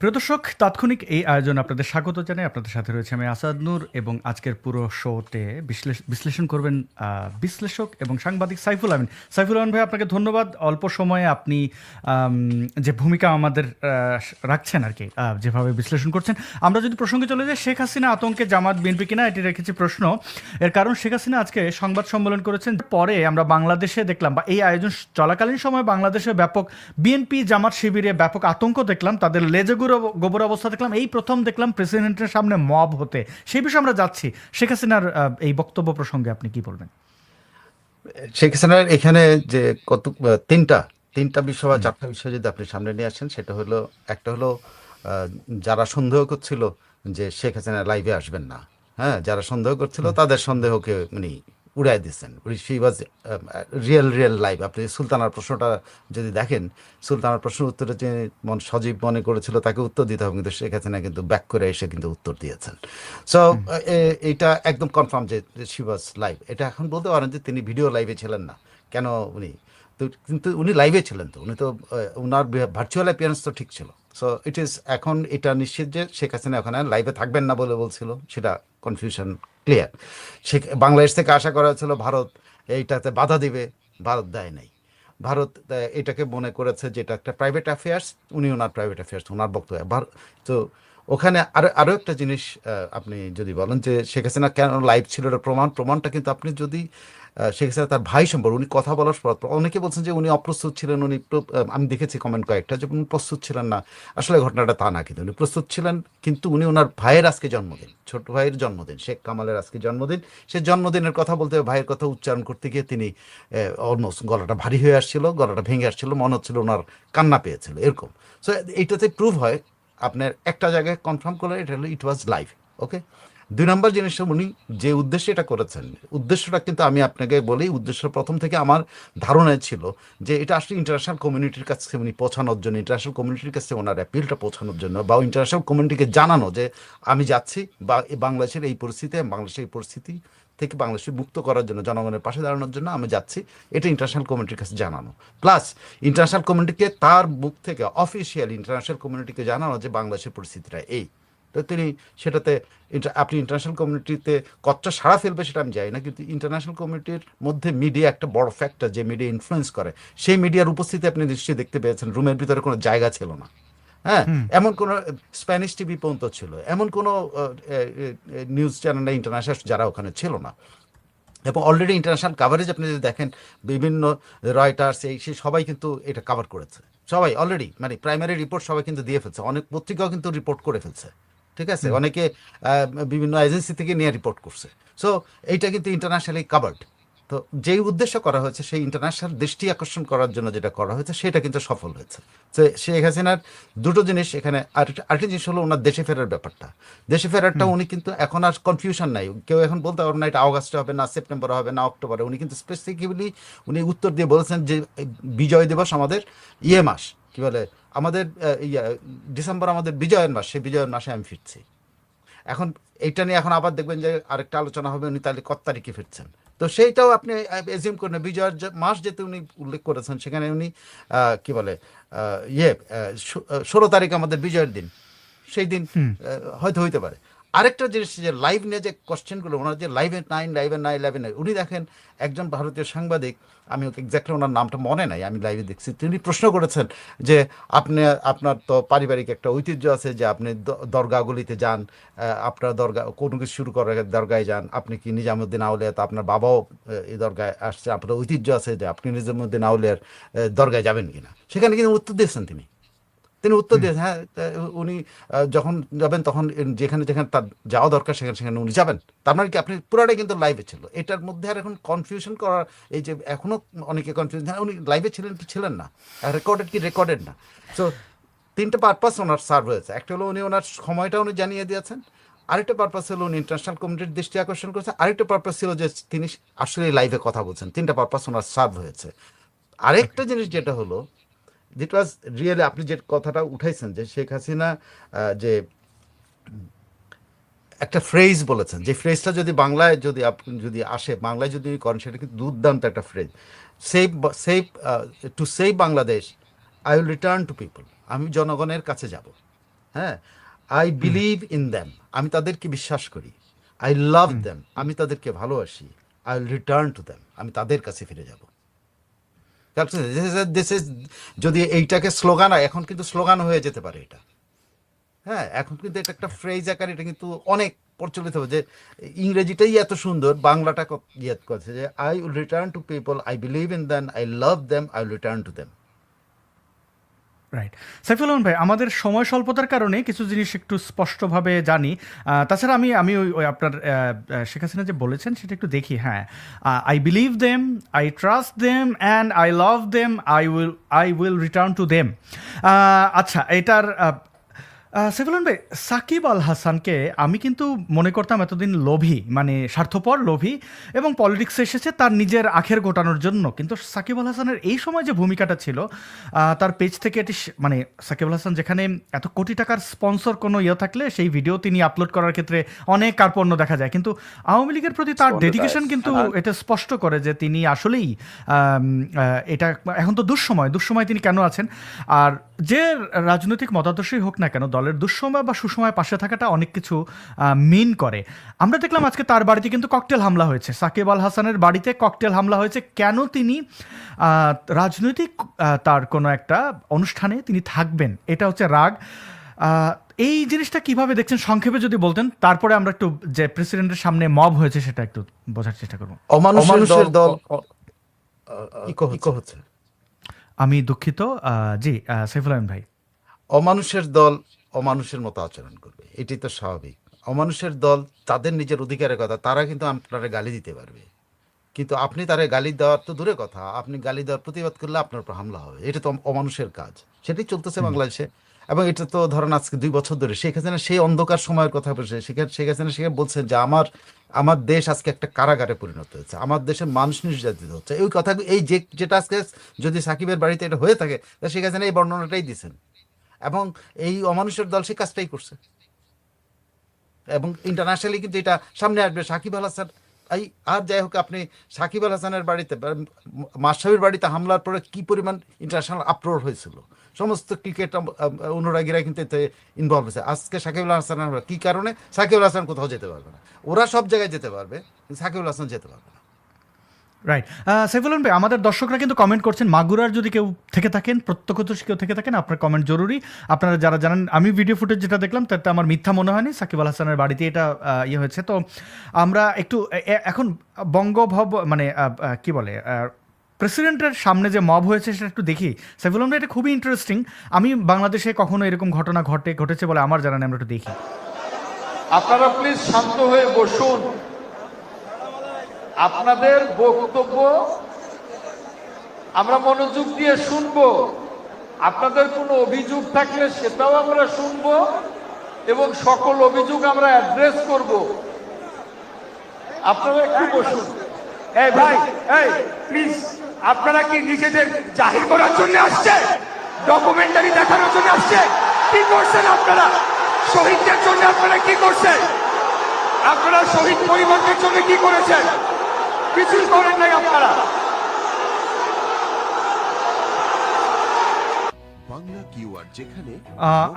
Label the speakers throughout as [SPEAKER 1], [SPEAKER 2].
[SPEAKER 1] প্রিয় দর্শক, তাৎক্ষণিক এই আয়োজন আপনাদের স্বাগত জানাই। আপনাদের সাথে রয়েছে আমি আসাদ নূর এবং আজকের পুরো শোতে বিশ্লেষণ করবেন বিশ্লেষক এবং সাংবাদিক সাইফুল আমিন। সাইফুল আমিন ভাই, আপনাকে ধন্যবাদ। অল্প সময়ে আপনি যে ভূমিকা আমাদের রাখছেন আর কি, যেভাবে বিশ্লেষণ করছেন। আমরা যদি প্রসঙ্গে চলে যাই, শেখ হাসিনা আতঙ্কে জামাত বিএনপি কিনা, এটি রেখেছি প্রশ্ন। এর কারণ শেখ হাসিনা আজকে সংবাদ সম্মেলন করেছেন। পরে আমরা বাংলাদেশে দেখলাম, বা এই আয়োজন চলাকালীন সময় বাংলাদেশে ব্যাপক বিএনপি জামাত শিবিরে ব্যাপক আতঙ্ক দেখলাম, তাদের লেজে গোবর অবস্থা দেখলাম। এই প্রথম দেখলাম প্রেসিডেন্টের সামনে মব হতে। সেই বিষয়ে আমরা যাচ্ছি। শেখ হাসিনার এই বক্তব্য প্রসঙ্গে আপনি কি বলবেন?
[SPEAKER 2] শেখ হাসিনার এখানে যে কত তিনটা তিনটা বিষয় বা চারটা বিষয় যদি আপনি সামনে নিয়ে আসেন, সেটা হলো, একটা হলো যারা সন্দেহ করছিল যে শেখ হাসিনা লাইভে আসবেন না, হ্যাঁ, যারা সন্দেহ করছিল তাদের সন্দেহকে উনি উড়াই দিচ্ছেন। She was real live. আপনি সুলতানার প্রশ্নটা যদি দেখেন, সুলতানার প্রশ্নের উত্তরে যে সজীব মনে করেছিল তাকে উত্তর দিতে হবে, কিন্তু শেখ হাসিনা কিন্তু ব্যাক করে এসে কিন্তু উত্তর দিয়েছেন। সো এইটা একদম কনফার্ম যে শি ওয়াজ লাইভ। এটা এখন বলতে পারেন যে তিনি ভিডিও লাইভে ছিলেন না কেন, উনি তো, কিন্তু উনি লাইভে ছিলেন, তো উনি তো ওনার ভার্চুয়াল অ্যাপিয়ারেন্স তো ঠিক ছিল। সো ইট ইজ, এখন এটা নিশ্চিত যে শেখ হাসিনা ওখানে লাইভে থাকবেন না বলে বলছিল, সেটা কনফিউশন ক্লিয়ার। সে বাংলাদেশ থেকে আশা করা হয়েছিল ভারত এইটাতে বাধা দিবে, ভারত দেয় নাই। ভারত এটাকে মনে করেছে যে এটা একটা প্রাইভেট অ্যাফেয়ার্স, উনি ওনার প্রাইভেট অ্যাফেয়ার্স, ওনার বক্তব্য। তো ওখানে আরও একটা জিনিস আপনি যদি বলেন যে শেখ হাসিনা কেন লাইভ ছিল, এটা প্রমাণটা কিন্তু আপনি যদি শেখ হাসিনা তার ভাই সম্পর্কে উনি কথা বলার পর অনেকে বলছেন যে উনি অপ্রস্তুত ছিলেন, উনি আমি দেখেছি কমেন্ট কয়েকটা যে উনি প্রস্তুত ছিলেন না। আসলে ঘটনাটা তা না, কিন্তু উনি প্রস্তুত ছিলেন। কিন্তু উনি ওনার ভাইয়ের আজকে জন্মদিন, ছোট ভাইয়ের জন্মদিন, শেখ কামালের আজকে জন্মদিন। সে জন্মদিনের কথা বলতে ভাইয়ের কথা উচ্চারণ করতে গিয়ে তিনি অলমোস্ট গলাটা ভারী হয়ে আসছিল, গলাটা ভেঙে আসছিল, মনে হচ্ছিল ওনার কান্না পেয়েছিল এরকম। সো এইটাতে প্রুভ হয়, আপনার একটা জায়গায় কনফার্ম করলে এটা হলো ইট ওয়াজ লাইভ। ওকে, দুই নম্বর জিনিসটা, উনি যে উদ্দেশ্যে এটা করেছেন, উদ্দেশ্যটা কিন্তু আমি আপনাকে বলি, উদ্দেশ্য প্রথম থেকে আমার ধারণায় ছিল যে এটা আসলে ইন্টারন্যাশনাল কমিউনিটির কাছে উনি পৌঁছানোর জন্য, ইন্টারন্যাশনাল কমিউনিটির কাছে ওনার অ্যাপিলটা পৌঁছানোর জন্য, বা ইন্টারন্যাশনাল কমিউনিটিকে জানানো যে আমি যাচ্ছি, বা বাংলাদেশের এই পরিস্থিতি, বাংলাদেশের এই পরিস্থিতি থেকে বাংলাদেশকে মুক্ত করার জন্য, জনগণের পাশে দাঁড়ানোর জন্য আমি যাচ্ছি, এটা ইন্টারন্যাশনাল কমিউনিটির কাছে জানানো। প্লাস ইন্টারন্যাশনাল কমিউনিটিকে তার মুখ থেকে অফিসিয়াল ইন্টারন্যাশনাল কমিউনিটিকে জানানো যে বাংলাদেশের পরিস্থিতিটা এই। তো তিনি সেটাতে, আপনি ইন্টারন্যাশনাল কমিউনিটিতে কতটা সাড়া ফেলবে সেটা আমি জানি না, কিন্তু ইন্টারন্যাশনাল কমিউনিটির মধ্যে মিডিয়া একটা বড় ফ্যাক্টর, যে মিডিয়া ইনফ্লুয়েন্স করে, সেই মিডিয়ার উপস্থিতি আপনি নিশ্চয়ই দেখতে পেয়েছেন। রুমের ভিতরে কোনো জায়গা ছিল না, হ্যাঁ, এমন কোনো স্প্যানিশ টিভি পর্যন্ত ছিল, এমন কোনো নিউজ চ্যানেল ইন্টারন্যাশনাল যারা ওখানে ছিল না। এবং অলরেডি ইন্টারন্যাশনাল কাভারেজ আপনি যদি দেখেন, বিভিন্ন রয়টার্স এই সেই সবাই কিন্তু এটা কাভার করেছে, সবাই অলরেডি, মানে প্রাইমারি রিপোর্ট সবাই কিন্তু দিয়ে ফেলছে, অনেক পত্রিকাও কিন্তু রিপোর্ট করে ফেলছে, ঠিক আছে, অনেকে বিভিন্ন এজেন্সি থেকে নিয়ে রিপোর্ট করছে। সো এইটা কিন্তু ইন্টারন্যাশনালি কাভার্ড। তো যেই উদ্দেশ্য করা হয়েছে, সেই ইন্টারন্যাশনাল দৃষ্টি আকর্ষণ করার জন্য যেটা করা হয়েছে, সেটা কিন্তু সফল হয়েছে। তো শেখ হাসিনার দুটো জিনিস এখানে, আরেকটা জিনিস হলো ওনার দেশে ফেরার ব্যাপারটা। দেশে ফেরারটা উনি কিন্তু এখন আর কনফিউশন নাই, কেউ এখন বলতে পারবে না এটা আগস্টে হবে না, সেপ্টেম্বরে হবে না, অক্টোবরে। উনি কিন্তু স্পেসিফিকলি উনি উত্তর দিয়ে বলেছেন যে বিজয় দিবস আমাদের মাস, কি বলে, আমাদের ডিসেম্বর আমাদের বিজয়ের মাস, সেই বিজয়ের মাসে আমি ফিরছি। এখন এইটা নিয়ে এখন আবার দেখবেন যে আরেকটা আলোচনা হবে, উনি তাহলে কত তারিখে ফিরছেন। তো সেইটাও আপনি এজিউম করেন, বিজয়ের মাস যেতে উনি উল্লেখ করেছেন, সেখানে উনি কি বলে, 16 তারিখ আমাদের বিজয়ের দিন, সেই দিন হয়তো হইতে পারে। আরেকটা জিনিস যে লাইভ নিয়ে যে কোশ্চেনগুলো, ওনার যে লাইভে 9 উনি দেখেন, একজন ভারতীয় সাংবাদিক, আমি এক্স্যাক্টলি ওনার নামটা মনে নাই, আমি লাইভে দেখছি, তিনি প্রশ্ন করেছেন যে আপনার তো পারিবারিক একটা ঐতিহ্য আছে যে আপনি দরগাগুলিতে যান, আপনার দরগা কোনো কিছু শুরু করার আগে দরগায় যান, আপনি কি নিজামুদ্দিন আউলিয়া, তো আপনার বাবাও এই দরগায় আসছে, আপনার ঐতিহ্য আছে যে আপনি নিজামুদ্দিন আউলিয়ার দরগায় যাবেন কিনা। সেখানে কিন্তু উত্তর দিয়েছেন তিনি, উত্তর দিয়েছেন হ্যাঁ, উনি যখন যাবেন তখন যেখানে যেখানে তার যাওয়া দরকার সেখানে সেখানে উনি যাবেন। তার মানে কি, আপনি পুরাটাই কিন্তু লাইভে ছিল। এটার মধ্যে আর এখন কনফিউশন করার, এই যে এখনো অনেকে কনফিউশন, উনি লাইভে ছিলেন কি ছিলেন না, রেকর্ডেড কি রেকর্ডেড না। সো তিনটা পারপাস ওনার সার্ভ হয়েছে। একটা হলো উনি ওনার সময়টা উনি জানিয়ে দিয়েছেন, আরেকটা পারপাস হলো উনি ইন্টারন্যাশনাল কমিউনিটির দৃষ্টি আকর্ষণ করেছেন, আরেকটা পারপাস ছিল যে তিনি আসলে লাইভে কথা বলছেন। তিনটা পারপাস ওনার সার্ভ হয়েছে। আরেকটা জিনিস যেটা হলো, ইট ওয়াজ রিয়েলি, আপনি যে কথাটা উঠাইছেন যে শেখ হাসিনা যে একটা ফ্রেজ বলেছেন, যে ফ্রেজটা যদি বাংলায় যদি আপনি যদি আসে, বাংলায় যদি করেন, সেটা কিন্তু দুর্দান্ত একটা phrase. Save save to save Bangladesh, I will return to people, আমি জনগণের কাছে যাব। হ্যাঁ, আই বিলিভ ইন দ্যাম, আমি তাদেরকে বিশ্বাস করি। আই লাভ দ্যাম, আমি তাদেরকে ভালোবাসি। I will return to them, আমি তাদের কাছে ফিরে যাব। দিস ইজ, যদি এইটাকে স্লোগান হয়, এখন কিন্তু স্লোগান হয়ে যেতে পারে এটা। হ্যাঁ, এখন কিন্তু এটা একটা ফ্রেজ আকারে এটা কিন্তু অনেক প্রচলিত হবে, যে ইংরেজিটাই এত সুন্দর, বাংলাটা ইয়ে করছে যে I will return to people, I believe in them, I love them, I will return to them.
[SPEAKER 1] Right. Saiful Rahman ভাই, আমাদের সময় স্বল্পতার কারণে কিছু জিনিস একটু স্পষ্টভাবে জানি। তাছাড়া আমি আমি ওই ওই আপনার শেখ হাসিনা যে বলেছেন সেটা একটু দেখি। হ্যাঁ, I believe them, I trust them and I love them, I will return to them. আচ্ছা, এটার সাইফুল রহমান ভাই, সাকিব আল হাসানকে আমি কিন্তু মনে করতাম এতদিন লোভী, মানে স্বার্থপর, লোভী, এবং পলিটিক্সে এসেছে তার নিজের আখের গোটানোর জন্য। কিন্তু সাকিব আল হাসানের এই সময় যে ভূমিকাটা ছিল, তার পেজ থেকে এটি মানে সাকিব আল হাসান যেখানে এত কোটি টাকার স্পন্সর কোনো ইয়ে থাকলে সেই ভিডিও তিনি আপলোড করার ক্ষেত্রে অনেক কার্পণ্য দেখা যায়, কিন্তু আওয়ামী লীগের প্রতি তার ডেডিকেশন কিন্তু এটা স্পষ্ট করে যে তিনি আসলেই এটা এখন তো দুঃসময় তিনি কেন আছেন। আর যে রাজনৈতিক মতাদর্শই হোক না কেন, দলের দুঃসময় বা সুসময় পাশে থাকাটা অনেক কিছু মিন করে। আমরা দেখলাম আজকে তার বাড়িতে কিন্তু ককটেল হামলা হয়েছে, সাকিব আল হাসানের বাড়িতে ককটেল হামলা হয়েছে। কেন? তিনি রাজনৈতিক তার কোনো একটা অনুষ্ঠানে তিনি থাকবেন, এটা হচ্ছে রাগ। এই জিনিসটা কিভাবে দেখছেন সংক্ষেপে যদি বলতেন, তারপরে আমরা একটু যে প্রেসিডেন্টের সামনে মব হয়েছে সেটা একটু বোঝার চেষ্টা করব।
[SPEAKER 2] অমানুষের দল ইকো হচ্ছে।
[SPEAKER 1] আমি দুঃখিত। জি, সাইফুল আলম ভাই।
[SPEAKER 2] অমানুষের দল অমানুষের মতো আচরণ করবে, এটি তো স্বাভাবিক। অমানুষের দল তাদের নিজের অধিকারের কথা, তারা কিন্তু আপনারা গালি দিতে পারবে, কিন্তু আপনি তারা গালি দেওয়ার তো দূরে কথা, আপনি গালি দেওয়ার প্রতিবাদ করলে আপনার উপর হামলা হবে। এটা তো অমানুষের কাজ, সেটাই চলতেছে বাংলাদেশে। এবং এটা তো ধরেন আজকে 2 বছর ধরে শেখ হাসিনা সেই অন্ধকার সময়ের কথা বলছে। শেখ হাসিনা সেখানে বলছেন যে আমার দেশ আজকে একটা কারাগারে পরিণত হয়েছে, আমার দেশের মানুষ নির্যাতিত হচ্ছে। এই কথা, এই যেটা আজকে যদি সাকিবের বাড়িতে এটা হয়ে থাকে, তা শেখ হাসিনা এই বর্ণনাটাই দিচ্ছেন। এবং এই অমানুষের দল সে কাজটাই করছে। এবং ইন্টারন্যাশনালি কিন্তু এটা সামনে আসবে। সাকিব আল হাসান, এই আর যাই হোক, আপনি সাকিব আল হাসানের বাড়িতে, মাশরাফির বাড়িতে হামলার পরে কি পরিমাণ ইন্টারন্যাশনাল আপ্রোর হয়েছিল, সমস্ত ক্রিকেট অনুরাগীরা কিন্তু এতে ইনভলভ হয়েছে। আজকে সাকিব আল হাসানের কি কারণে সাকিব আল হাসান কোথাও যেতে পারবে না? ওরা সব জায়গায় যেতে পারবে, কিন্তু সাকিব আল হাসান যেতে পারবে না।
[SPEAKER 1] রাইট। সাইফুল ভাই, আমাদের দর্শকরা কিন্তু কমেন্ট করছেন, মাগুরার যদি কেউ থেকে থাকেন, প্রত্যক্ষদর্শী কেউ থেকে থাকেন, আপনার কমেন্ট জরুরি। আপনারা যারা জানেন, আমি ভিডিও ফুটেজ যেটা দেখলাম তাতে আমার মিথ্যা মনে হয়নি, সাকিব আল হাসানের বাড়িতে এটা ইয়ে হয়েছে। তো আমরা একটু এখন বঙ্গভব মানে কি বলে প্রেসিডেন্টের সামনে যে মব হয়েছে সেটা একটু দেখি। সাইফুল ভাই, এটা খুবই ইন্টারেস্টিং। আমি বাংলাদেশে কখনো এরকম ঘটনা ঘটেছে বলে আমার জানা নেই, আমরা একটু দেখি।
[SPEAKER 3] আপনারা প্লিজ শান্ত হয়ে বসুন। আপনাদের বক্তব্য আমরা মনোযোগ দিয়ে শুনবো। আপনাদের কোনো অভিযোগ থাকলে সেটাও আমরা শুনবো এবং সকল অভিযোগ আমরা অ্যাড্রেস করব। আপনারা একটু বসুন।
[SPEAKER 4] এই ভাই, এই প্লিজ, আপনারা কি নিজেদের জাহির করার জন্য আসছে, ডকুমেন্টারি দেখানোর জন্য আসছে? কি করছেন আপনারা? শহীদদের জন্য আপনারা কি করছেন? আপনারা শহীদ পরিবারদের জন্য কি করেছেন? কিছুই করেন নাই আপনারা।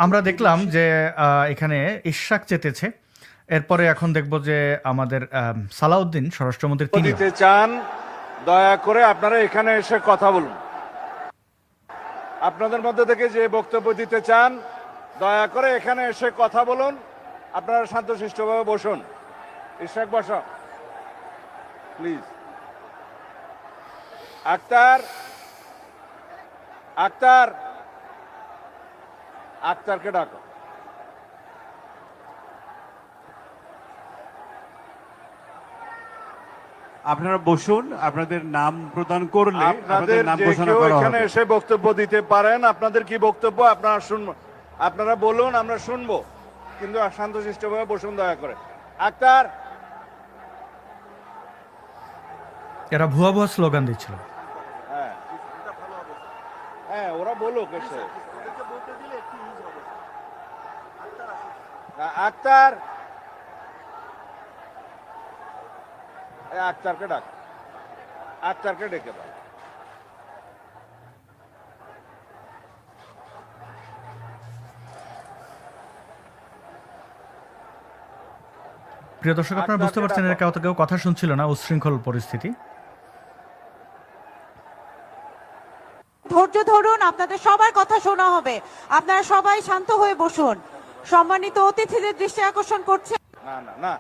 [SPEAKER 1] আমরা দেখলাম যে এখানে ইশরাক চেতেছে। এরপরে এখন দেখব যে আমাদের সালাউদ্দিন স্বরাষ্ট্রমন্ত্রী তিনি
[SPEAKER 3] দিতে চান, দয়া করে আপনারা এখানে এসে কথা বলুন। আপনাদের মধ্যে থেকে যে বক্তব্য দিতে চান, দয়া করে এখানে এসে কথা বলুন। আপনারা শান্তশিষ্টভাবে বসুন। ইশরাক, বসো প্লিজ। আক্তার, আক্তার, আক্তারকে ডাকো।
[SPEAKER 5] আপনারা বসুন, আপনাদের নাম প্রদান করলে
[SPEAKER 3] আপনাদের
[SPEAKER 5] নাম
[SPEAKER 3] যে
[SPEAKER 5] ঘোষণা
[SPEAKER 3] কেউ
[SPEAKER 5] করা
[SPEAKER 3] এখানে
[SPEAKER 5] হবে।
[SPEAKER 3] এসে বক্তব্য দিতে পারেন। আপনাদের কি বক্তব্য আপনারা শুনবো, আপনারা বলুন, আমরা শুনবো, কিন্তু শান্তশিষ্টভাবে বসুন দয়া করে। আক্তার,
[SPEAKER 1] এরা ভুয়া ভুয়া স্লোগান দিচ্ছিল।
[SPEAKER 3] হ্যাঁ হ্যাঁ, ওরা বলুক এসে। আক্তার, আক্তারকে ডাক, আক্তারকে ডেকে দাও।
[SPEAKER 1] প্রিয় দর্শক, আপনারা বুঝতে পারছেন এর কেউ কথা শুনছিল না, উচ্ছৃঙ্খল পরিস্থিতি।
[SPEAKER 6] ধৈর্য ধরুন, আপনাদের সবার কথা শোনা হবে। আপনারা সবাই শান্ত হয়ে বসুন। সম্মানিত অতিথিদের দৃষ্টি আকর্ষণ করছে।
[SPEAKER 3] না না না,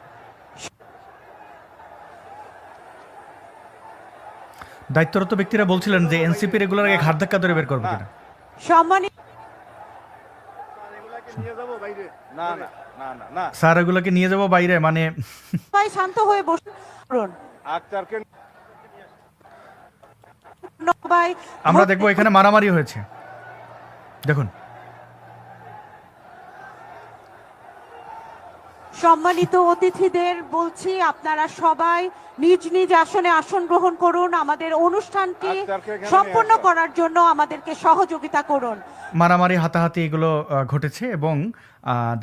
[SPEAKER 1] দায়িত্বরত ব্যক্তিরা বলছিলেন যে এনসিপি রেগুলার আগে ঘাট ধাক্কা ধরে বের করবে কিনা।
[SPEAKER 6] সম্মানিত
[SPEAKER 3] না না না না না,
[SPEAKER 1] স্যার এগুলোকে নিয়ে যাবো বাইরে, মানে
[SPEAKER 6] সবাই শান্ত হয়ে বসুন।
[SPEAKER 3] আক্তারকে
[SPEAKER 6] সবাই
[SPEAKER 1] আমরা দেখবো এখানে মারামারি হয়েছে, দেখুন।
[SPEAKER 6] সম্মানিত অতিথিদের বলছি, আপনারা সবাই নিজ নিজ আসনে আসন গ্রহণ করুন। আমাদের অনুষ্ঠানটি
[SPEAKER 3] আক্তারকে এখানে নিয়ে
[SPEAKER 6] সম্পন্ন
[SPEAKER 3] আসো।
[SPEAKER 6] করার জন্য আমাদেরকে সহযোগিতা করুন।
[SPEAKER 1] মারামারি হাতাহাতি এগুলো ঘটেছে এবং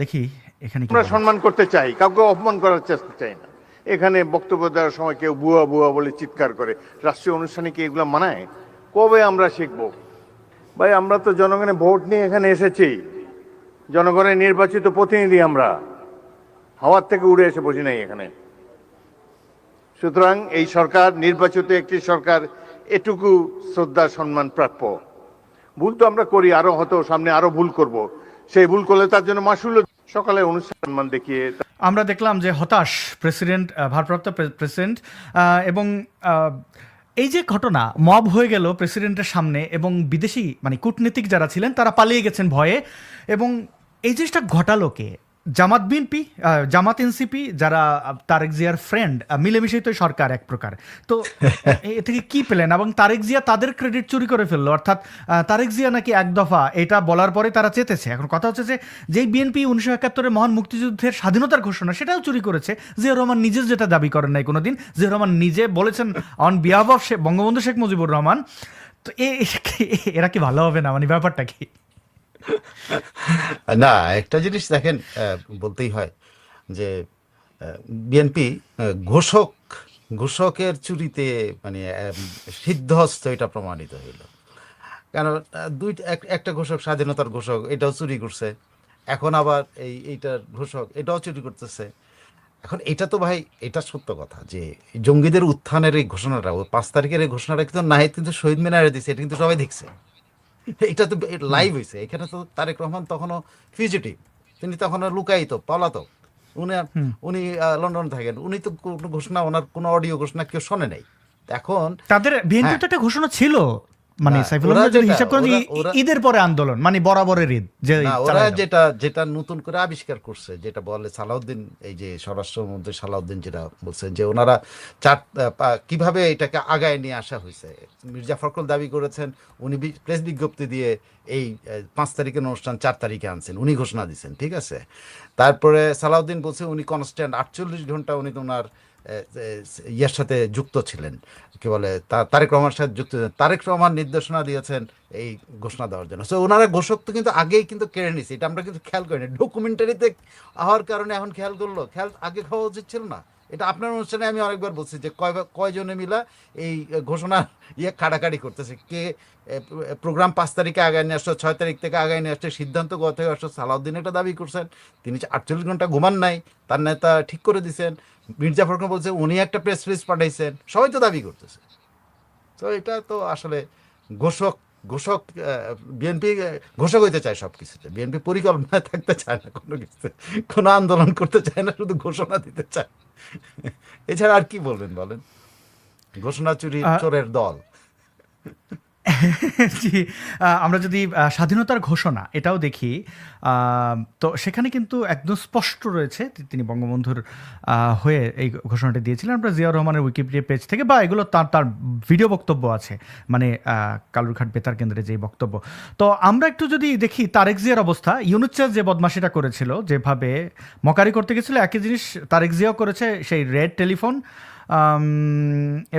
[SPEAKER 1] দেখি এখানে কি
[SPEAKER 7] আমরা
[SPEAKER 1] বলে।
[SPEAKER 7] সম্মান করতে চাই, কাউকে অপমান করার চেষ্টা চাই না। এখানে বক্তব্য দেওয়ার সময় কেউ বুয়া বুয়া বলে চিৎকার করে, রাষ্ট্রীয় অনুষ্ঠানে কি এগুলো মানায়? কবে আমরা শিখব? ভাই, আমরা তো জনগণের ভোট নিয়ে এখানে এসেছি, জনগণের নির্বাচিত প্রতিনিধি আমরা, হাওয়ার থেকে উড়ে এসে বসি নাই এখানে। সুতরাং এই সরকার নির্বাচিত একটি সরকার, এটুকু শ্রদ্ধা সম্মান প্রাপ্য। ভুল তো আমরা করি, আরো হয়তো সামনে আরো ভুল করব, সেই ভুল করলে তার জন্য মাসুল। সকালে অনুষ্ঠান সম্মান দেখিয়ে
[SPEAKER 1] আমরা দেখলাম যে হতাশ প্রেসিডেন্ট, ভারপ্রাপ্ত প্রেসিডেন্ট, এবং এই যে ঘটনা, মব হয়ে গেল প্রেসিডেন্টের সামনে এবং বিদেশি মানে কূটনীতিক যারা ছিলেন তারা পালিয়ে গেছেন ভয়ে। এবং এই জিনিসটা ঘটালো কে? জামাত বিএনপি, জামাত এনসিপি, যারা তারেক জিয়ার ফ্রেন্ড, মিলেমিশেই তো সরকার এক প্রকার। তো এ থেকে কি পেলেন? এবং তারেক জিয়া তাদের ক্রেডিট চুরি করে ফেললো, অর্থাৎ তারেক জিয়া নাকি এক দফা এটা বলার পরে তারা চেতেছে। এখন কথা হচ্ছে যে যেই বিএনপি 1971-এর মহান মুক্তিযুদ্ধের স্বাধীনতার ঘোষণা সেটাও চুরি করেছে। জিয়া রহমান নিজে যেটা দাবি করেন নাই কোনোদিন, জিয়া রহমান নিজে বলেছেন on behalf of Bangabandhu Sheikh Mujibur Rahman. তো এরা কি ভালো হবে না? মানে ব্যাপারটা কি?
[SPEAKER 2] না, একটা জিনিস দেখেন, বলতেই হয় যে বিএনপি ঘোষকের চুরিতে মানে সিদ্ধহস্ত, এটা প্রমাণিত হইল। কারণ একটা ঘোষক, স্বাধীনতার ঘোষক, এটাও চুরি করছে। এখন আবার এইটার ঘোষক এটাও চুরি করতেছে। এখন এটা তো ভাই, এটা সত্য কথা যে জঙ্গিদের উত্থানের এই ঘোষণাটা, 5 তারিখের এই ঘোষণাটা কিন্তু নাহিদ কিন্তু শহীদ মিনারে দিচ্ছে, এটা কিন্তু সবাই দেখছে। এটা তো লাইভ হয়েছে। এখানে তো তারেক রহমান তখনও ফিউজিটিভ, তিনি তখনও লুকায়িত, পলাতক। উনি লন্ডনে থাকেন, উনি তো কোনো ঘোষণা, ওনার কোনো অডিও ঘোষণা কেউ শোনে নাই। এখন
[SPEAKER 1] তাদের বিএনপির তো একটা ঘোষণা ছিল, মানে
[SPEAKER 2] না,
[SPEAKER 1] সাইফুল
[SPEAKER 2] ওরা
[SPEAKER 1] আহমেদ যদি
[SPEAKER 2] যেটা-
[SPEAKER 1] হিসাব করেন যে
[SPEAKER 2] ওরা-
[SPEAKER 1] ঈদের পরে আন্দোলন, মানে বরাবরের ঈদ যে
[SPEAKER 2] না, ওরা
[SPEAKER 1] চালায় দাও।
[SPEAKER 2] যেটা নতুন করে আবিষ্কার করছে, যেটা বলে সালাউদ্দিন, এই যে স্বরাষ্ট্রমন্ত্রী সালাউদ্দিন যেটা বলছেন যে ওনারা কিভাবে এটাকে আগায় নিয়ে আসা হয়েছে। মির্জা ফখরুল দাবি করেছেন উনি প্রেস বিজ্ঞপ্তি দিয়ে এই 5 তারিখের অনুষ্ঠান 4 তারিখে আনছেন, উনি ঘোষণা দিচ্ছেন, ঠিক আছে। তারপরে সালাউদ্দিন বলছে উনি কনস্ট্যান্ট 48 ঘন্টা উনি তো ওনার ইয়ার সাথে যুক্ত ছিলেন, কি বলে তারেক রহমানের সাথে যুক্ত ছিলেন। তারেক রহমান নির্দেশনা দিয়েছেন এই ঘোষণা দেওয়ার জন্য। সো ওনারা ঘোষক তো কিন্তু আগেই কিন্তু কেড়ে নিছে, এটা আমরা কিন্তু খেয়াল করিনি। ডকুমেন্টারিতে হওয়ার কারণে এখন খেয়াল করলো, খেয়াল আগে খাওয়া উচিত ছিল না। এটা আপনার অনুষ্ঠানে আমি অনেকবার বলছি যে কয়জনে মিলা এই ঘোষণা কাড়াকাড়ি করতেছে, কে প্রোগ্রাম 5 তারিখে আগায় নিয়ে আসছো, 6 তারিখ থেকে আগায় নিয়ে আসছে, সিদ্ধান্ত কোথা থেকে আসছো। সালাউদ্দিন এটা দাবি করছেন, তিনি 48 ঘন্টা ঘুমান নাই, তার নেতা ঠিক করে দিচ্ছেন। মির্জা ফখরুল বলছে উনি একটা প্রেস রিলিজ পাঠাইছেন, সবাই তো দাবি করতেছে। তো এটা তো আসলে ঘোষক বিএনপি ঘোষক হইতে চায় সব কিছুতে। বিএনপি পরিকল্পনায় থাকতে চায় না কোনো কিছুতে, কোনো আন্দোলন করতে চায় না, শুধু ঘোষণা দিতে চায়। এছাড়া আর কি বলবেন বলেন? ঘোষণা চুরি চোরের দল।
[SPEAKER 1] জি, আমরা যদি স্বাধীনতার ঘোষণা এটাও দেখি, তো সেখানে কিন্তু একদম স্পষ্ট রয়েছে তিনি বঙ্গবন্ধুর হয়ে এই ঘোষণাটি দিয়েছিলেন। আমরা জিয়াউর রহমানের উইকিপিডিয়া পেজ থেকে, বা এগুলো তার ভিডিও বক্তব্য আছে, মানে কালুরঘাট বেতার কেন্দ্রে যে বক্তব্য। তো আমরা একটু যদি দেখি তারেক জিয়ার অবস্থা, ইউনুস যে বদমাশিটা করেছিল, যেভাবে মকারি করতে গেছিল, একই জিনিস তারেক জিয়াও করেছে, সেই রেড টেলিফোন।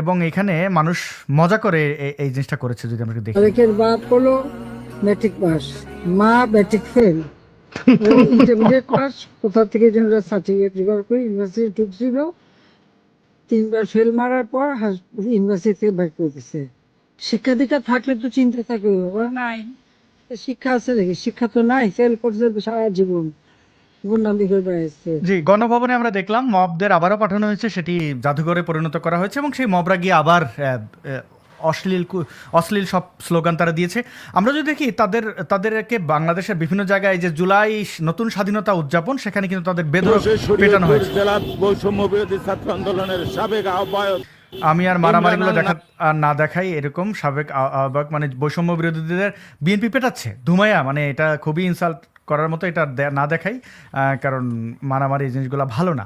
[SPEAKER 1] এবং এখানে মানুষ মজা করে এই জিনিসটা করেছে। যদি আমরা একটু দেখি,
[SPEAKER 8] তারেকের বাপ হলো ম্যাট্রিক পাস, মা ম্যাট্রিক ফেল, ইন্টারমিডিয়েট পাস। কোথা থেকে যেন সার্টিফিকেট জোগাড় করে ইউনিভার্সিটি ঢুকছিল, 3বার ফেল মারার পর ইউনিভার্সিটি থেকে বাইর করে দিছে। শিক্ষা দীক্ষা থাকলে তো চিন্তা থাকবে, ওরা নাই। শিক্ষা আছে দেখি, শিক্ষা তো নাই, ফেল করছে সারা জীবন। গুন্ডামি করে বেড়াইছে।
[SPEAKER 1] জি, গণভবনে আমরা দেখলাম মবদের আবারও পাঠানো হয়েছে, সেটি জাদুঘরে পরিণত করা হয়েছে এবং সেই মবরা গিয়ে আবার অশ্লীল সব স্লোগান তারা দিয়েছে। আমরা যদি দেখি তাদেরকে বাংলাদেশের বিভিন্ন জায়গায় যে জুলাই নতুন স্বাধীনতা উদযাপন, সেখানে কিন্তু তাদের বেদরক পেটানো হয়েছে।
[SPEAKER 3] জেলা বৈষম্য বিরোধী ছাত্র আন্দোলনের সাবেক আহ্বায়ক
[SPEAKER 1] আমি আর মারামারিগুলো না দেখাই, এরকম সাবেক আহ্বায়ক মানে বৈষম্য বিরোধীদের বিএনপি পেটাচ্ছে ধুমাইয়া, মানে এটা খুবই ইনসাল্ট করার মতো, এটা না দেখাই, কারণ মারামারি এই জিনিসগুলো ভালো না।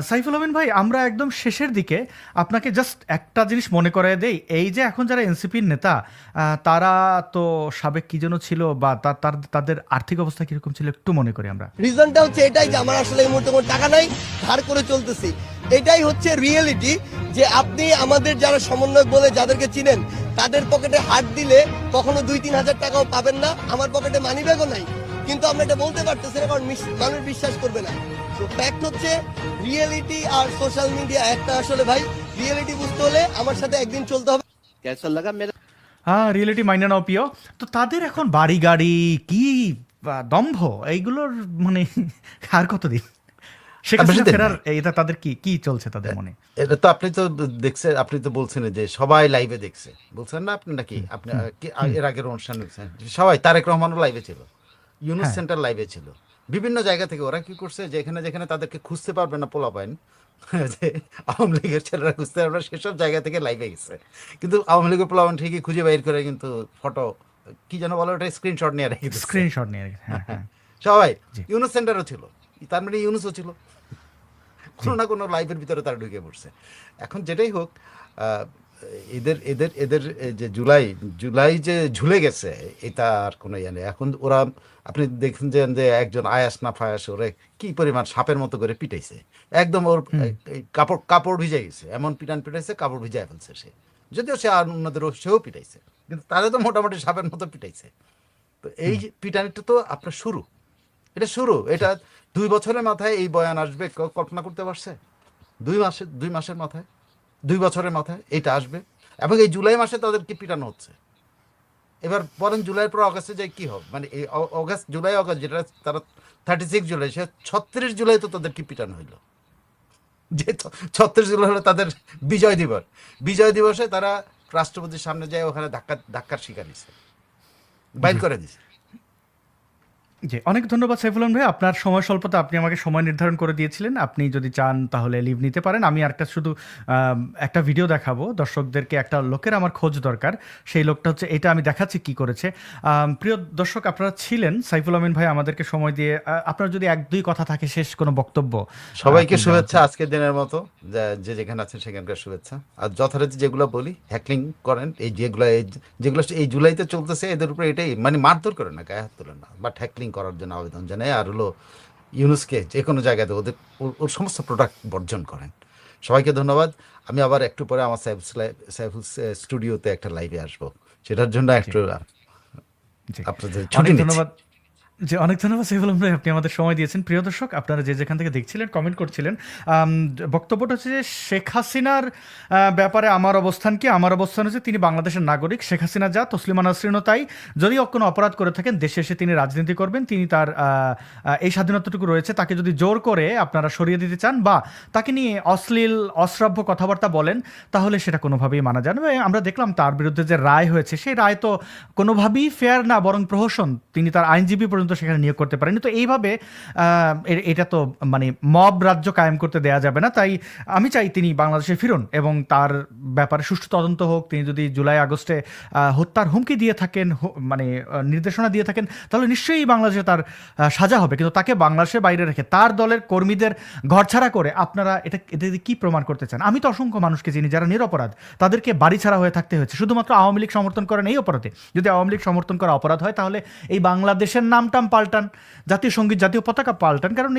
[SPEAKER 1] সাইফুল আমিন ভাই, আমরা একদম শেষের দিকে আপনাকে জাস্ট একটা জিনিস মনে করিয়ে দেই, এই যে এখন যারা এনসিপির নেতা, তারা তো সাবেক কি যেন ছিল বা তাদের আর্থিক অবস্থা কিরকম ছিল একটু মনে করি আমরা।
[SPEAKER 9] রিজনটা হচ্ছে এটাই যে আমার আসলে এই মুহূর্তে কোনো টাকা নাই, ধার করে চলতেছি। এটাই হচ্ছে রিয়েলিটি, যে আপনি আমাদের যারা সমন্বয়ক বলে যাদেরকে চিনেন, তাদের পকেটে হাত দিলে কখনো 2-3 হাজার টাকাও পাবেন না। আমার পকেটে মানি ব্যাগও নাই, কিন্তু আমরা এটা বলতে পারতেছি না কারণ মানুষ বিশ্বাস করবে না। তো ফ্যাক্ট হচ্ছে রিয়েলিটি আর সোশ্যাল মিডিয়া একটা। আসলে ভাই, রিয়েলিটি বুঝতে হলে আমার সাথে একদিন চলতে হবে।
[SPEAKER 1] হ্যাঁ, রিয়েলিটি মাইনে নাও প্রিয়। তো তাদের এখন বাড়ি গাড়ি কি দম্ভ, এইগুলোর মানে আর কতদিন শেখ হাসিনা ফেরার, এটা তাদের কি চলছে তাদের মনে?
[SPEAKER 2] এটা তো আপনি তো দেখছেন, আপনি তো বলছেন যে সবাই লাইভে দেখছে, বলছেন না আপনি নাকি? আপনি এর আগের অনুষ্ঠান দেখছেন, সবাই, তারেক রহমানও লাইভে ছিল, ইউনুস সেন্টার লাইভে ছিল, বিভিন্ন জায়গা থেকে ওরা কি করছে, যেখানে যেখানে তাদেরকে খুঁজতে পারবে না পোলাপাইন, যে আওয়ামী লীগের ছেলেরা খুঁজতে পারবে না, সেসব জায়গা থেকে লাইভে গেছে। কিন্তু আওয়ামী লীগের পোলাপাইন ঠিকই খুঁজে বাইর করে কিন্তু ফটো কি যেন বলে ওটা স্ক্রিনশট নিয়ে রেখে দিচ্ছে।
[SPEAKER 1] স্ক্রিনশট নিয়ে, হ্যাঁ
[SPEAKER 2] সবাই, ইউনুস সেন্টারও ছিল, তার মানে ইউনুসও ছিল, কোনো না কোনো লাইভের ভিতরে তারা ঢুকে পড়ছে। এখন যেটাই হোক, এদের এদের এদের যে জুলাই যে ঝুলে গেছে, এটা আর কোনো ইয়ে নেই। এখন ওরা, আপনি দেখছেন যে একজন আয়াস না ফায়াস ওরে কি পরিমাণ সাপের মতো করে পিটাইছে, একদম ওর কাপড় ভিজে গেছে, এমন পিটান পিটাইছে, কাপড় ভিজায় ফেলছে সে। যদিও সে আর অন্যদের সেও পিটাইছে, কিন্তু তাদের তো মোটামুটি সাপের মতো পিটাইছে। তো এই যে পিটানিটা তো আপনার শুরু, এটা শুরু। এটা 2 বছরের মাথায় এই বয়ান আসবে, কল্পনা করতে পারছে? 2 মাসের মাথায়, 2 বছরের মাথায় এটা আসবে, এবং এই জুলাই মাসে তাদেরকে পিটানো হচ্ছে। এবার বলেন জুলাইয়ের পর অগাস্টে যাই কি হবে, মানে এই জুলাই অগাস্ট, যেটা তারা 36 জুলাই, সে 36 জুলাই তো তাদেরকে পিটানো হইলো। যে 36 জুলাই হলো তাদের বিজয় দিবসে তারা রাষ্ট্রপতির সামনে যায়, ওখানে ধাক্কার শিকার দিচ্ছে, বাইর করে দিচ্ছে।
[SPEAKER 1] জি, অনেক ধন্যবাদ সাইফুল আলম ভাই, আপনার সময় স্বল্পতা, আপনি আমাকে সময় নির্ধারণ করে দিয়েছিলেন। আপনি যদি চান তাহলে লিভ নিতে পারেন। আমি একটা ভিডিও দেখাবো দর্শকদেরকে, একটা লোকের আমার খোঁজ দরকার, সেই লোকটা হচ্ছে এটা, আমি দেখাচ্ছি কি করেছে। প্রিয় দর্শক, আপনারা ছিলেন, সাইফুল আমিন ভাই আমাদেরকে সময় দিয়ে, আপনার যদি 1-2 কথা থাকে, শেষ কোনো বক্তব্য।
[SPEAKER 2] সবাইকে শুভেচ্ছা আজকের দিনের মতো, যে যেখানে আছেন সেখানকার শুভেচ্ছা। আর যথারীতি যেগুলো বলি, হ্যাকলিং করেন, এই যেগুলো এই জুলাইতে চলতেছে, এদের উপরে এটাই মানে মারধর করেন না, গায়ে হাত তোলেন না, বাট হ্যাকলিং করার জন্য আবেদন জানাই। আর হলো ইউনুসকে যে কোনো জায়গাতে ওর সমস্ত প্রোডাক্ট বর্জন করেন। সবাইকে ধন্যবাদ। আমি আবার একটু পরে আমার সাইফুল স্টুডিওতে একটা লাইভে আসবো, সেটার জন্য একটু আপনাদের ছুটি নিচ্ছি।
[SPEAKER 1] ধন্যবাদ। জি, অনেক ধন্যবাদ সাইফুল আলম ভাই, আপনি আমাদের সময় দিয়েছেন। প্রিয় দর্শক, আপনারা যে যেখান থেকে দেখছিলেন, কমেন্ট করছিলেন, বক্তব্যটা হচ্ছে যে শেখ হাসিনার ব্যাপারে আমার অবস্থান কি? আমার অবস্থান হচ্ছে তিনি বাংলাদেশের নাগরিক, শেখ হাসিনা যা, তসলিমা নাসরিনও তাই। যদি কোনো অপরাধ করে থাকেন, দেশে এসে তিনি রাজনীতি করবেন, তিনি তার এই স্বাধীনতাটুকু রয়েছে, তাকে যদি জোর করে আপনারা সরিয়ে দিতে চান বা তাকে নিয়ে অশ্লীল অশ্রাব্য কথাবার্তা বলেন, তাহলে সেটা কোনোভাবেই মানা যায় না। আমরা দেখলাম তার বিরুদ্ধে যে রায় হয়েছে, সেই রায় তো কোনোভাবেই ফেয়ার না, বরং প্রহসন। তিনি তার আইনজীবী পর্যন্ত সেখানে নিয়োগ করতে পারেনি। তো এইভাবে এটা তো মানে মব রাজ্য কায়েম করতে দেয়া যাবে না। তাই আমি চাই তিনি বাংলাদেশে ফিরুন এবং তার ব্যাপারে সুষ্ঠু তদন্ত হোক। তিনি যদি জুলাই আগস্টে হত্যার হুমকি দিয়ে থাকেন, মানে নির্দেশনা দিয়ে থাকেন, তাহলে নিশ্চয়ই বাংলাদেশে তার সাজা হবে। কিন্তু তাকে বাংলাদেশের বাইরে রেখে তার দলের কর্মীদের ঘরছাড়া করে আপনারা এটা কি প্রমাণ করতে চান? আমি তো অসংখ্য মানুষকে চিনি যারা নিরপরাধ, তাদেরকে বাড়ি ছাড়া হয়ে থাকতে হয়েছে শুধুমাত্র আওয়ামী লীগ সমর্থন করেন এই অপরাধে। যদি আওয়ামী লীগ সমর্থন করা অপরাধ হয়, তাহলে এই বাংলাদেশের নামটা পাল্টান, জাতীয় সঙ্গীত, জাতীয় পতাকা পাল্টান, কারণ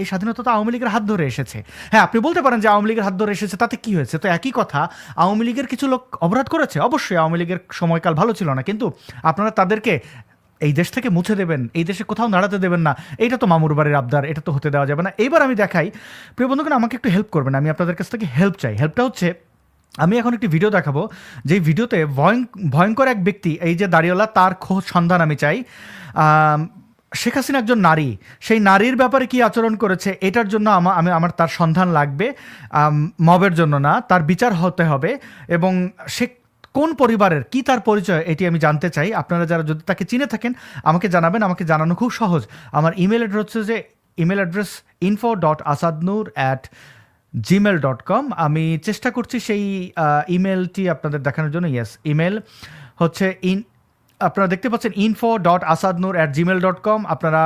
[SPEAKER 1] এই স্বাধীনতা তো আওয়ামী লীগের হাত ধরে এসেছে। হ্যাঁ, আপনি বলতে পারেন যে আওয়ামী লীগের হাত ধরে এসেছে, তাতে কি হয়েছে? তো একই কথা, আওয়ামী লীগের কিছু লোক অপরাধ করেছে, অবশ্যই আওয়ামী লীগের সময়কাল ভালো ছিল না, কিন্তু আপনারা তাদেরকে এই দেশ থেকে মুছে দেবেন, এই দেশে কোথাও দাঁড়াতে দেবেন না, এইটা তো মামুর বাড়ির আবদার, এটা তো হতে দেওয়া যাবে না। এইবার আমি দেখাই, প্রিয় বন্ধুগণ, আমাকে একটু হেল্প করবেন, আমি আপনাদের কাছ থেকে হেল্প চাই। হেল্পটা হচ্ছে, আমি এখন একটি ভিডিও দেখাবো, যেই ভিডিওতে ভয়ঙ্কর এক ব্যক্তি, এই যে দাড়িওয়ালা, তার সন্ধান আমি চাই। শেখ হাসিনা একজন নারী, সেই নারীর ব্যাপারে কি আচরণ করেছে এটার জন্য আমার তার সন্ধান লাগবে, মবের জন্য না, তার বিচার হতে হবে। এবং সে কোন পরিবারের, কি তার পরিচয়, এটি আমি জানতে চাই। আপনারা যারা যদি তাকে চিনে থাকেন আমাকে জানাবেন, আমাকে জানানো খুব সহজ। আমার ইমেল অ্যাড্রেস হচ্ছে যে info.asadnoor@gmail.com। আমি চেষ্টা করছি সেই ইমেলটি আপনাদের দেখানোর জন্য। ইয়েস, ইমেল হচ্ছে আপনারা দেখতে পাচ্ছেন info.asadnoor@gmail.com। আপনারা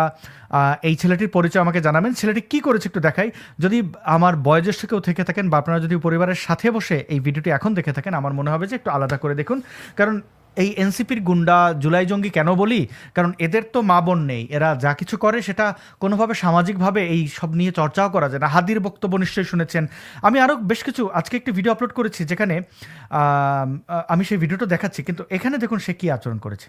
[SPEAKER 1] এই ছেলেটির পরিচয় আমাকে জানাবেন। ছেলেটি কি করেছে একটু দেখাই। যদি আমার বয়োজ্যেষ্ঠ কেউ থেকে থাকেন বা আপনারা যদি পরিবারের সাথে বসে এই ভিডিওটি এখন দেখে থাকেন, আমার মনে হবে যে একটু আলাদা করে দেখুন। কারণ এই এনসিপির গুন্ডা, জুলাই জঙ্গি কেন বলি, কারণ এদের তো মা বোন নেই। এরা যা কিছু করে সেটা কোনোভাবে সামাজিকভাবে এই সব নিয়ে চর্চাও করা যায় না। হাদির বক্তব্য নিশ্চয়ই শুনেছেন। আমি আরও বেশ কিছু আজকে একটি ভিডিও আপলোড করেছি যেখানে আমি সেই ভিডিওটা দেখাচ্ছি, কিন্তু এখানে দেখুন সে কী আচরণ করেছে।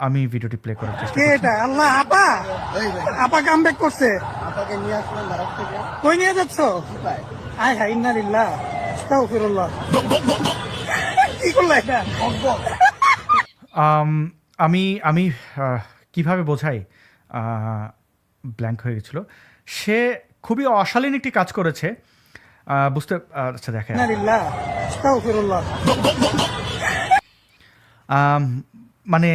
[SPEAKER 1] আমি ভিডিওটি প্লে করার চেষ্টা করছি।
[SPEAKER 4] এটা আল্লাহ আপা আপা কামব্যাক করছে।
[SPEAKER 9] আপনাকে নিয়ে আসলাম ভারত থেকে।
[SPEAKER 4] কই নিয়ে যাচ্ছ? আয় হায় ইন্না লিল্লাহ আস্তাগফিরুল্লাহ। কি করলা এটা?
[SPEAKER 1] আমি কিভাবে বোঝাই, ব্ল্যাঙ্ক হয়ে গেছিল। সে খুবই অশালীন একটি কাজ করেছে, বুঝতে। আচ্ছা দেখেন,
[SPEAKER 4] ইন্না লিল্লাহ আস্তাগফিরুল্লাহ।
[SPEAKER 1] মানে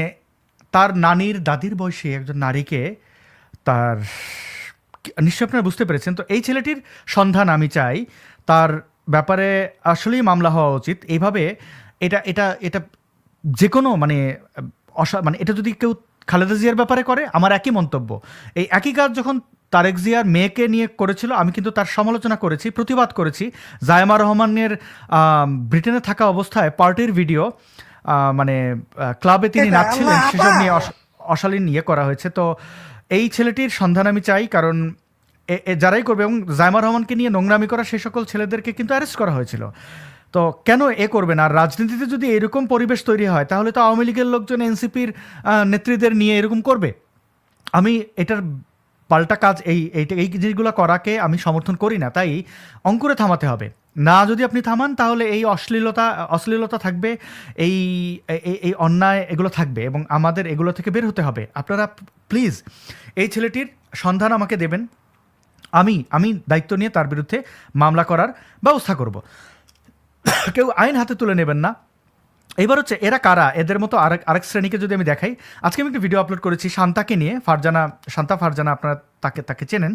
[SPEAKER 1] তার নানির দাদির বয়সী একজন নারীকে তার, নিশ্চয় আপনারা বুঝতে পেরেছেন। তো এই ছেলেটির সন্ধান আমি চাই, তার ব্যাপারে আসলেই মামলা হওয়া উচিত। এইভাবে এটা এটা এটা যে কোনো মানে এটা যদি কেউ খালেদা জিয়ার ব্যাপারে করে, আমার একই মন্তব্য। এই একই কাজ যখন তারেক জিয়ার মেয়েকে নিয়ে করেছিল, আমি কিন্তু তার সমালোচনা করেছি, প্রতিবাদ করেছি। জায়মা রহমানের ব্রিটেনে থাকা অবস্থায় পার্টির ভিডিও, মানে ক্লাবে তিনি নাচছিলেন, সেসব নিয়ে অশালীন নিয়ে করা হয়েছে। তো এই ছেলেটির সন্ধান আমি চাই, কারণ যারাই করবে, এবং জায়মা রহমানকে নিয়ে নোংরামি করা সেই সকল ছেলেদেরকে কিন্তু অ্যারেস্ট করা হয়েছিল। তো কেন করবে না? আর রাজনীতিতে যদি এরকম পরিবেশ তৈরি হয় তাহলে তো আওয়ামী লীগের লোকজন এনসিপির নেত্রীদের নিয়ে এরকম করবে। আমি এটার পাল্টা কাজ এই জিনিসগুলো করাকে আমি সমর্থন করি না। তাই অঙ্কুরে থামাতে হবে। না যদি আপনি থামান তাহলে এই অশ্লীলতা থাকবে, এই এই অন্যায় এগুলো থাকবে, এবং আমাদের এগুলো থেকে বের হতে হবে। আপনারা প্লিজ এই ছেলেটির সন্ধান আমাকে দেবেন, আমি দায়িত্ব নিয়ে তার বিরুদ্ধে মামলা করার ব্যবস্থা করব। কেউ আইন হাতে তুলে নেবেন না। এবার হচ্ছে এরা কারা, এদের মতো আরেক শ্রেণীকে যদি আমি দেখাই। আজকে আমি একটি ভিডিও আপলোড করেছি শান্তাকে নিয়ে, শান্তা ফারজানা, আপনারা তাকে চেনেন।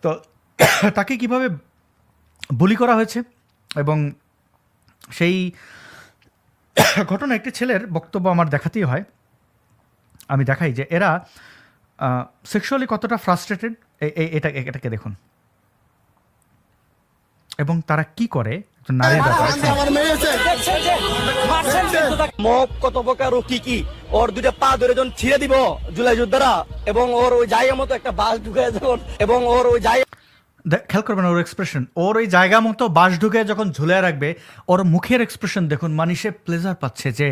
[SPEAKER 1] তো তাকে কিভাবে বুলি করা হয়েছে, এবং সেই ঘটনা একটি ছেলের বক্তব্য আমার দেখাতেই হয়। আমি দেখাই যে এরা সেক্সুয়ালি কতটা ফ্রাস্ট্রেটেড, এটাকে দেখুন, এবং তারা কি করে নারীর ব্যাপারে।
[SPEAKER 9] মব কত প্রকার ও কি ওর দুইটা পা ধরে যখন ছিঁড়ে দিব জুলাই যোদ্ধারা, এবং ওর ওই জায়গা মতো একটা বাস ঢুকে যখন, এবং ওর ওই জায়গা,
[SPEAKER 1] খেয়াল করবেন ওর এক্সপ্রেশন, ওর ওই জায়গা মতো বাস ঢুকে যখন ঝুলে রাখবে, ওর মুখের এক্সপ্রেশন দেখুন। মানে সে প্লেজার পাচ্ছে যে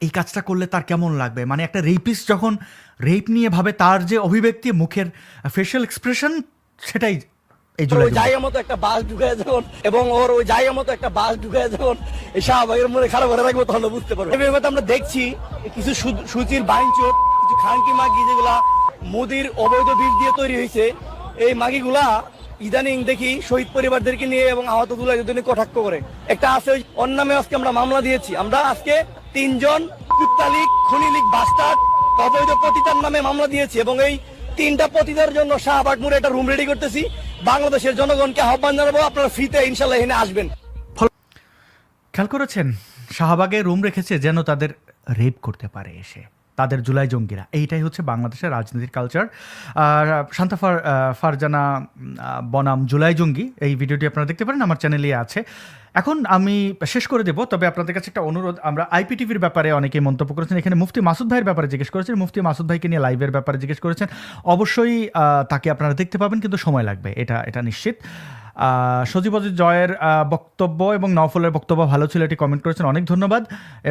[SPEAKER 1] এই কাজটা করলে তার কেমন লাগবে। মানে একটা রেপিস্ট যখন রেপ নিয়ে ভাবে, তার যে অভিব্যক্তি, মুখের ফেশিয়াল এক্সপ্রেশন, সেটাই এই জুলাই
[SPEAKER 9] জায়গা মতো একটা বাস ঢুকে যখন, এবং ওর ওই জায়গা মতো একটা বাস ঢুকে যখন এই শাহবাগের মনে খারাপ করে রাখবো, তাহলে বুঝতে পারবো। আমরা দেখছি কিছু সুচির বাইনচোট, কিছু খানকি মাগি যেগুলা মোদির অবৈধ বীজ দিয়ে তৈরি হয়েছে, এই মাগিগুলা ইদানিং দেখি শহীদ পরিবারদেরকে নিয়ে এবং আহত দুলাইদের কটাক্ষ করে। একটা আছে ওর নামে আজকে আমরা মামলা দিয়েছি। আমরা আজকে 3 জন কুত্তালিক, খনিলিক, বাস্টার্ড, অবৈধ পতিতার নামে মামলা দিয়েছি, এবং এই 3টা পতিতার জন্য শাহবাগ মোড়ে একটা রুম রেডি করতেছি। বাংলাদেশের জনগণকে আহ্বান জানাবো, আপনারা ফ্রিতে ইনশাল্লাহ এখানে আসবেন।
[SPEAKER 1] খেয়াল করেছেন, শাহবাগে রুম রেখেছে যেন তাদের রেপ করতে পারে এসে, তাদের জুলাই জঙ্গিরা। এইটাই হচ্ছে বাংলাদেশের রাজনীতির কালচার। আর শান্তা ফারজানা বনাম জুলাই জঙ্গি, এই ভিডিওটি আপনারা দেখতে পারেন, আমার চ্যানেলে আছে। এখন আমি শেষ করে দেবো, তবে আপনাদের কাছে একটা অনুরোধ। আমরা আইপিটিভির ব্যাপারে অনেকেই মন্তব্য করেছেন, এখানে মুফতি মাসুদ ভাইয়ের ব্যাপারে জিজ্ঞেস করেছেন, মুফতি মাসুদ ভাইকে নিয়ে লাইভের ব্যাপারে জিজ্ঞেস করেছেন। অবশ্যই তাকে আপনারা দেখতে পাবেন, কিন্তু সময় লাগবে, এটা নিশ্চিত। সজীব জয়ের বক্তব্য এবং নওফলের বক্তব্য ভালো ছিল, এটি কমেন্ট করেছেন, অনেক ধন্যবাদ।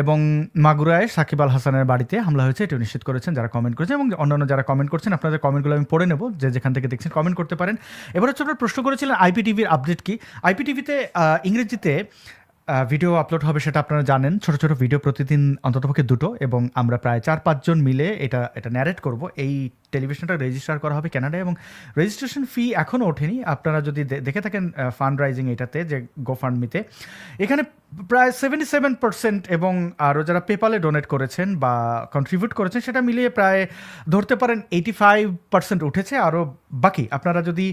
[SPEAKER 1] এবং মাগুরায় সাকিব আল হাসানের বাড়িতে হামলা হয়েছে, এটিও নিশ্চিত করেছেন যারা কমেন্ট করেছেন, এবং অন্যান্য যারা কমেন্ট করছেন। আপনাদের কমেন্টগুলো আমি পড়ে নেব, যে যেখান থেকে দেখছেন কমেন্ট করতে পারেন। এবার হচ্ছে আপনারা প্রশ্ন করেছিলেন আইপিটিভির আপডেট কি। আইপিটিভিতে ইংরেজিতে ভিডিও আপলোড হবে সেটা আপনারা জানেন। ছোট ছোট ভিডিও প্রতিদিন অন্ততপক্ষে 2টো, এবং আমরা প্রায় 4-5 জন মিলে এটা ন্যারেট করব। এই টেলিভিশনটা রেজিস্টার করা হবে কানাডায়, এবং রেজিস্ট্রেশন ফি এখনও ওঠেনি। আপনারা যদি দেখে থাকেন ফান্ড রাইজিং এটাতে, যে গোফান্ডমিতে, এখানে প্রায় 77%, এবং আরও যারা পেপালে ডোনেট করেছেন বা কন্ট্রিবিউট করেছেন সেটা মিলিয়ে প্রায় ধরতে পারেন 85% উঠেছে। আরও বাকি আপনারা যদি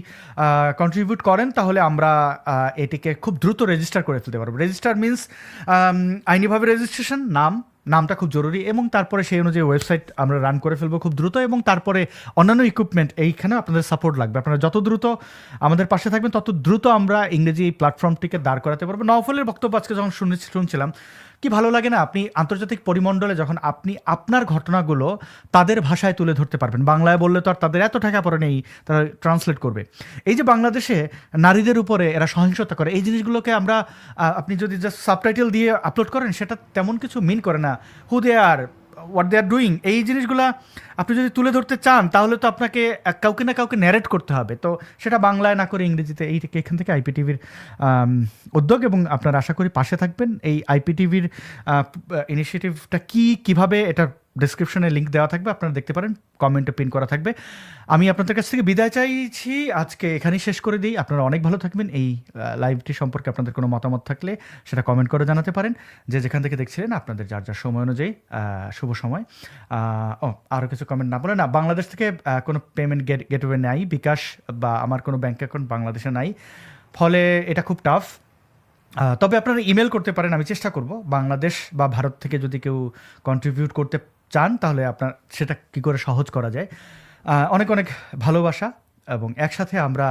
[SPEAKER 1] কন্ট্রিবিউট করেন তাহলে আমরা এটিকে খুব দ্রুত রেজিস্টার করে ফেলতে পারবো। রেজিস্টার মিনস আইনিভাবে রেজিস্ট্রেশন, নামটা খুব জরুরি, এবং তারপরে সেই অনুযায়ী ওয়েবসাইট আমরা রান করে ফেলবো খুব দ্রুত, এবং তারপরে অন্যান্য ইকুইপমেন্ট। এইখানে আপনাদের সাপোর্ট লাগবে। আপনারা যত দ্রুত আমাদের পাশে থাকবেন তত দ্রুত আমরা ইংরেজি প্ল্যাটফর্মটিকে দাঁড় করাতে পারবো। নওফলের বক্তব্য আজকে যখন শুনছিলাম, কি ভালো লাগে না? আপনি আন্তর্জাতিক পরিমণ্ডলে যখন আপনি আপনার ঘটনাগুলো তাদের ভাষায় তুলে ধরতে পারবেন। বাংলায় বললে তো আর তাদের এত টাকা পড়ে নেই, তারা ট্রান্সলেট করবে। এই যে বাংলাদেশে নারীদের উপরে এরা সহিংসতা করে, এই জিনিসগুলোকে আমরা আপনি যদি জাস্ট সাবটাইটেল দিয়ে আপলোড করেন সেটা তেমন কিছু মিন করে না। হু দে আর, হোয়াট দে আর ডুইং, এই জিনিসগুলো আপনি যদি তুলে ধরতে চান তাহলে তো আপনাকে কাউকে না কাউকে ন্যারেট করতে হবে। তো সেটা বাংলায় না করে ইংরেজিতে। এখান থেকে আইপিটিভির উদ্যোগ, এবং আপনারা আশা করি পাশে থাকবেন। এই আইপিটিভির ইনিশিয়েটিভটা কীভাবে, এটা ডেসক্রিপশনে লিঙ্ক দেওয়া থাকবে, আপনারা দেখতে পারেন, কমেন্টে পিন করা থাকবে। আমি আপনাদের কাছ থেকে বিদায় চাইছি, আজকে এখানেই শেষ করে দিই। আপনারা অনেক ভালো থাকবেন। এই লাইভটি সম্পর্কে আপনাদের কোনো মতামত থাকলে সেটা কমেন্ট করে জানাতে পারেন। যেখান থেকে দেখছিলেন আপনাদের যার সময় অনুযায়ী শুভ সময়। আরও কিছু কমেন্ট না বলে না, বাংলাদেশ থেকে কোনো পেমেন্ট গেটওয়ে নাই, বিকাশ বা আমার কোনো ব্যাঙ্ক অ্যাকাউন্ট বাংলাদেশে নাই, ফলে এটা খুব টাফ। তবে আপনারা ইমেল করতে পারেন, আমি চেষ্টা করব। বাংলাদেশ বা ভারত থেকে যদি কেউ কন্ট্রিবিউট করতে চান তাহলে আপনার সেটা কী করে সহজ করা যায়। অনেক অনেক ভালোবাসা, এবং একসাথে আমরা